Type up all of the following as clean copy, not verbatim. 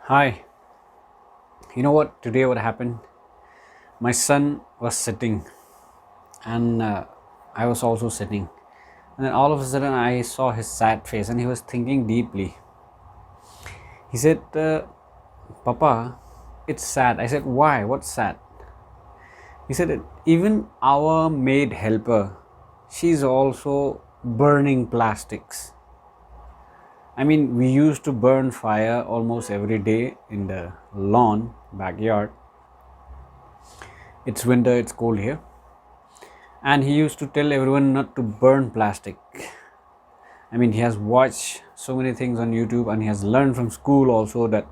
Hi, you know what? Today, what happened? My son was sitting, and I was also sitting. And then all of a sudden, I saw his sad face, and he was thinking deeply. He said, Papa, it's sad. I said, Why? What's sad? He said, Even our maid helper, she's also burning plastics. I mean, we used to burn fire almost every day in the lawn, backyard. It's winter, it's cold here. And he used to tell everyone not to burn plastic. I mean, he has watched so many things on YouTube, and he has learned from school also that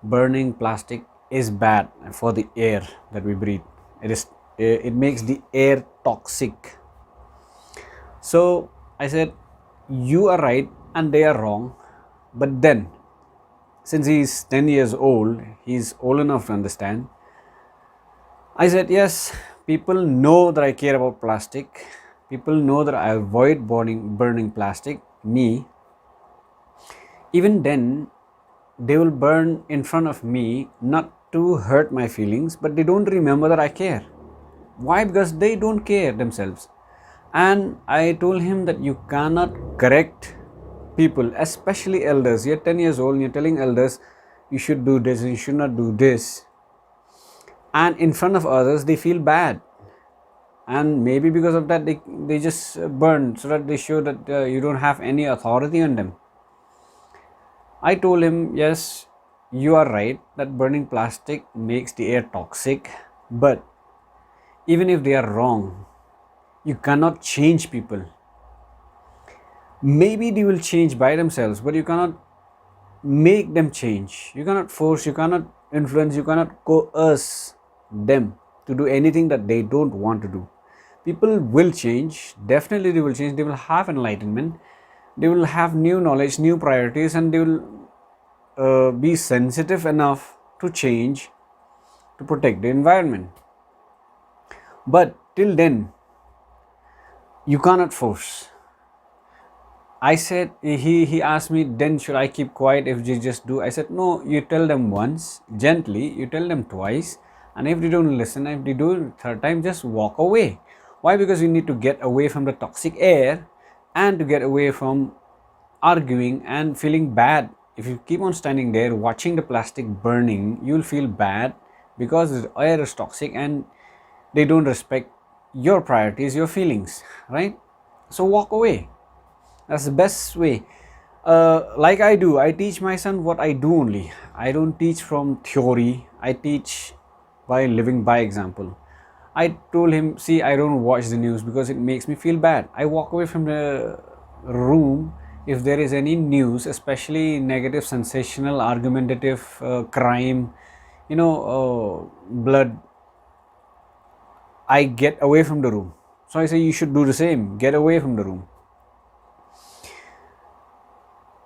burning plastic is bad for the air that we breathe. It makes the air toxic. So I said, you are right and they are wrong. But then, since he is 10 years old, he is old enough to understand. I said, yes, people know that I care about plastic. People know that I avoid burning plastic. Me, even then, they will burn in front of me, not to hurt my feelings, but they don't remember that I care. Why? Because they don't care themselves. And I told him that you cannot correct people, especially elders. You're 10 years old and you're telling elders you should do this and you should not do this. And in front of others, they feel bad. And maybe because of that, they just burn so that they show that you don't have any authority on them. I told him, yes, you are right that burning plastic makes the air toxic, but even if they are wrong, you cannot change people. Maybe they will change by themselves, but you cannot make them change. You cannot force, you cannot influence, you cannot coerce them to do anything that they don't want to do. People will change, definitely they will change. They will have enlightenment, they will have new knowledge, new priorities, and they will be sensitive enough to change to protect the environment. But till then, you cannot force. I said, he asked me, then should I keep quiet if they just do? I said, no, you tell them once, gently, you tell them twice, and if they don't listen, if they do it third time, just walk away. Why? Because you need to get away from the toxic air and to get away from arguing and feeling bad. If you keep on standing there watching the plastic burning, you'll feel bad because the air is toxic and they don't respect your priorities, your feelings, right? So walk away. That's the best way. Like I do, I teach my son what I do only. I don't teach from theory, I teach by living by example. I told him, see, I don't watch the news because it makes me feel bad. I walk away from the room if there is any news, especially negative, sensational, argumentative, crime, blood. I get away from the room. So I say you should do the same. Get away from the room.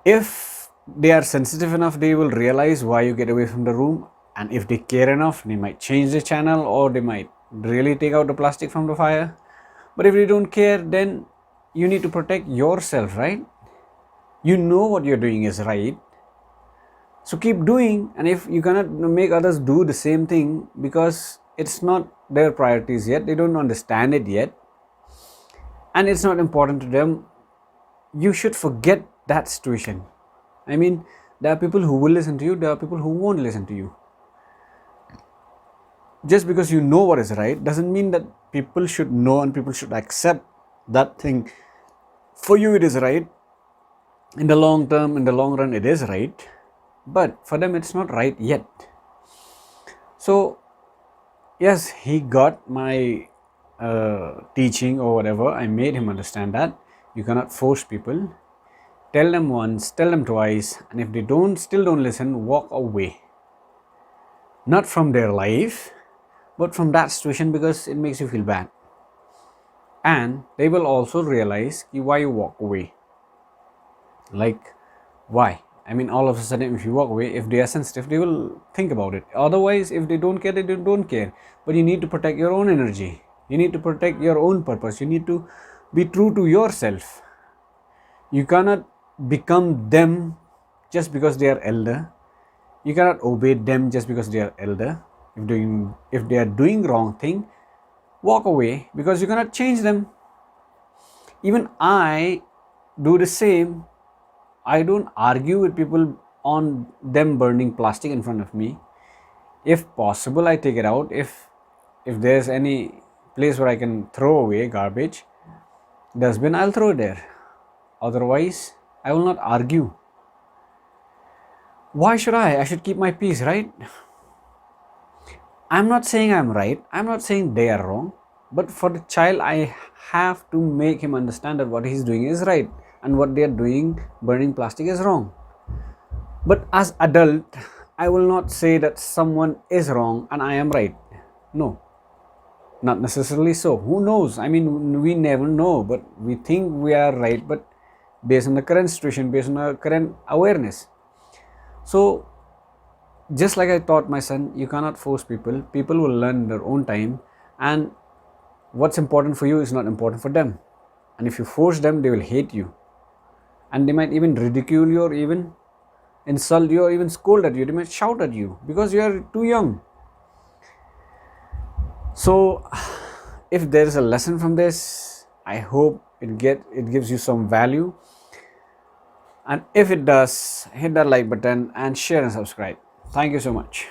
If they are sensitive enough, they will realize why you get away from the room. And if they care enough, they might change the channel or they might really take out the plastic from the fire. But if they don't care, then you need to protect yourself, right? You know what you're doing is right. So keep doing. And if you cannot make others do the same thing because it's not their priorities yet, they don't understand it yet, and it's not important to them, you should forget that situation. I mean, there are people who will listen to you, there are people who won't listen to you. Just because you know what is right doesn't mean that people should know and people should accept that thing. For you it is right, in the long term, in the long run it is right, but for them it's not right yet. So yes, he got my teaching or whatever. I made him understand that you cannot force people. Tell them once, tell them twice, and if they still don't listen, walk away. Not from their life, but from that situation because it makes you feel bad. And they will also realize why you walk away. Like, why? I mean, all of a sudden, if you walk away, if they are sensitive, they will think about it. Otherwise, if they don't care, they don't care. But you need to protect your own energy. You need to protect your own purpose. You need to be true to yourself. You cannot become them just because they are elder. You cannot obey them just because they are elder. If they are doing wrong thing, walk away, because you cannot change them. Even I do the same. I don't argue with people on them burning plastic in front of me. If possible, I take it out. If there's any place where I can throw away garbage, dustbin, I'll throw it there. Otherwise, I will not argue. Why should I? I should keep my peace, right? I'm not saying I'm right. I'm not saying they are wrong. But for the child, I have to make him understand that what he's doing is right and what they are doing, burning plastic, is wrong. But as adult, I will not say that someone is wrong and I am right. No, not necessarily so. Who knows? I mean, we never know, but we think we are right, but based on the current situation, based on our current awareness. So, just like I taught my son, you cannot force people. People will learn their own time, and what's important for you is not important for them. And if you force them, they will hate you. And they might even ridicule you, or even insult you, or even scold at you. They might shout at you because you are too young. So, if there is a lesson from this, I hope it gives you some value. And if it does, hit that like button and share and subscribe. Thank you so much.